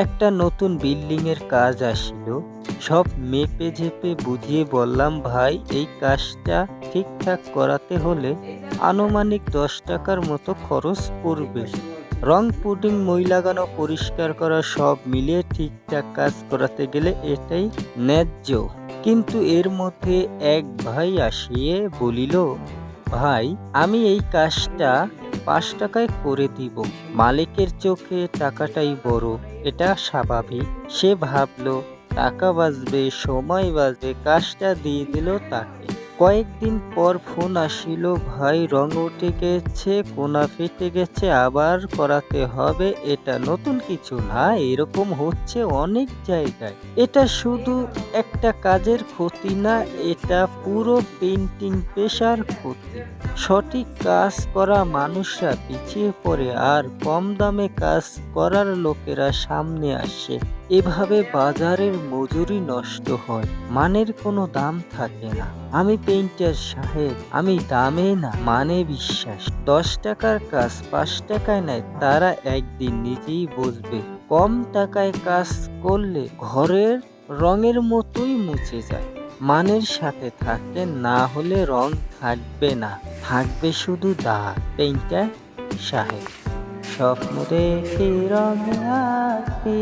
একটা নতুন বিল্ডিং এর কাজ আসিল। সব মেপে ঝেপে বুঝিয়ে বললাম, ভাই এই কাজটা ঠিকঠাক করাতে হলে আনুমানিক ১০ টাকার মতো খরচ পড়বে। রং, পুডিং, মই লাগানো, পরিষ্কার করা সব মিলিয়ে ঠিকঠাক কাজ করাতে গেলে এটাই ন্যায্য। কিন্তু এর মধ্যে এক ভাই আসিয়ে বলিল, ভাই আমি এই কাজটা ৫ টাকায় করে দিব। মালিকের চোখে টাকাটাই বড়, এটা স্বাভাবিক। সে ভাবল টাকা বাঁচবে, সময় বাঁচবে, কাজটা দিয়ে দিল তাকে। কয়েকদিন পর ফোন আসিল, ভাই রং উঠে গেছে, কোনা ফেটে গেছে, আবার করাতে হবে। এটা নতুন কিছু না, এরকম হচ্ছে অনেক জায়গায়। এটা শুধু একটা কাজের ক্ষতি না, এটা পুরো পেইন্টিং পেশার ক্ষতি। সঠিক কাজ করা মানুষরা পিছিয়ে পড়ে আর কম দামে কাজ করার লোকেরা সামনে আসে। এভাবে বাজারের মজুরি নষ্ট হয়, মানের কোনো দাম থাকে না। আমি পেইন্টার সাহেব, আমি দামে না মানে বিশ্বাস। ১০ টাকার কাজ ৫ টাকায় নেয়, তারা একদিন নিজেই বুঝবে কম টাকায় কাজ করলে ঘরের রঙের মতোই মুছে যায়। মানের সাথে থাকলে, না হলে রং থাকবে না, থাকবে শুধু দাগ। পেইন্টার সাহেব। স্বপ্ন দেখে রং আঁকতে